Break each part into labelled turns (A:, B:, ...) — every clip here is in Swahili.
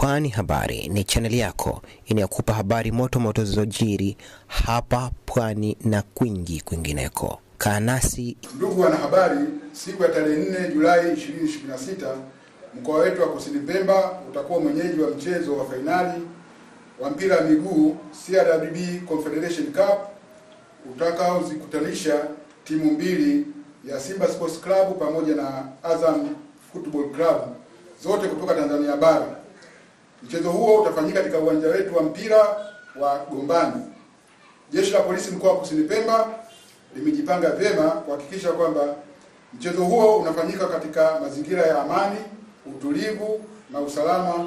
A: Pwani Habari ni chaneli yako inayokupa habari moto zilizojiri hapa Pwani na kwingineko. Kaa nasi.
B: Ndugu wanahabari, siku ya tarehe 4 Julai 2026 mkoa wetu wa Kusini Pemba utakuwa mwenyeji wa mchezo wa fainali wa mpira wa miguu CRDB Confederation Cup utakaozikutanisha timu mbili ya Simba Sports Club pamoja na Azam Football Club, zote kutoka Tanzania bara. Mchezo huo utafanyika katika uwanja wetu wa mpira wa Gombani. Jeshi la Polisi mkoa wa Kusini Pemba limejipanga vyema kuhakikisha kwamba mchezo huo unafanyika katika mazingira ya amani, utulivu na usalama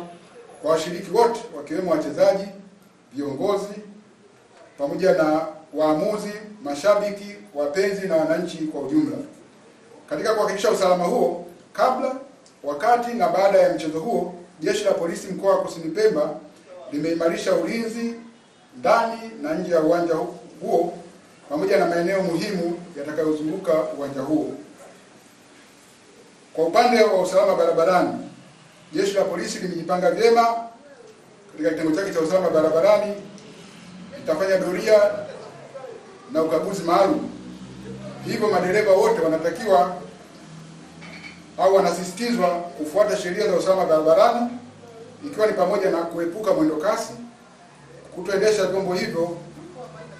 B: kwa washiriki wote, wakiwemo wachezaji, viongozi pamoja na waamuzi, mashabiki, wapenzi na wananchi kwa ujumla. Katika kuhakikisha usalama huo, kabla, wakati na baada ya mchezo huo, Jeshi la Polisi mkoa wa Kusini Pemba limeimarisha ulinzi ndani na nje ya uwanja huo pamoja na maeneo muhimu yatakayozunguka uwanja huo. Kwa upande wa usalama barabarani, Jeshi la Polisi limejipanga vyema katika kitengo chake cha usalama barabarani. Litafanya doria na ukaguzi maalum. Hivyo madereva wote wanatakiwa au wanasisitizwa kufuata sheria za usalama barabarani, ikiwa ni pamoja na kuepuka mwendo kasi, kutoendesha vyombo hivyo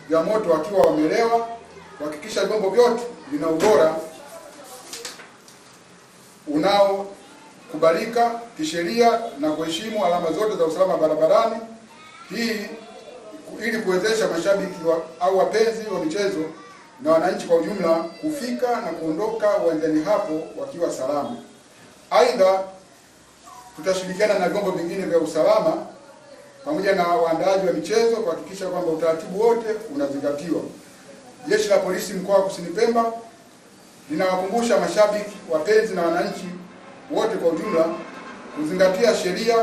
B: vya moto wakiwa wamelewa, kuhakikisha vyombo vyote vina ubora unaokubalika kisheria na kuheshimu alama zote za usalama barabarani. Hii ili kuwezesha mashabiki au wapenzi wa michezo na wananchi kwa ujumla kufika na kuondoka uwanjani hapo wakiwa salama. Aidha, tutashirikiana na vyombo vingine vya usalama pamoja na waandaaji wa michezo kuhakikisha kwamba utaratibu wote unazingatiwa. Jeshi la Polisi mkoa wa Kusini Pemba linawakumbusha mashabiki, wapenzi na wananchi wote kwa ujumla kuzingatia sheria,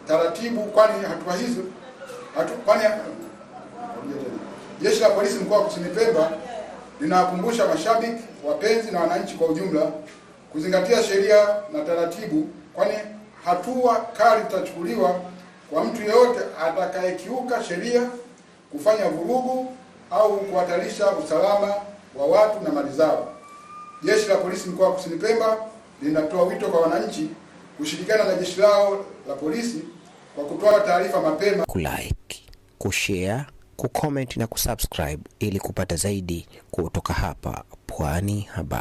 B: taratibu, kwani hatua hizo Jeshi la Polisi mkoa wa Kusini Pemba linawakumbusha mashabiki, wapenzi na wananchi kwa ujumla kuzingatia sheria na taratibu, kwani hatua kali zitachukuliwa kwa mtu yeyote atakayekiuka sheria, kufanya vurugu au kuhatarisha usalama wa watu na mali zao. Jeshi la Polisi mkoa wa Kusini Pemba linatoa wito kwa wananchi kushirikiana na jeshi lao la polisi kwa kutoa taarifa mapema,
A: kulike, kushare, kucomment na kusubscribe ili kupata zaidi kutoka hapa Pwani Habari.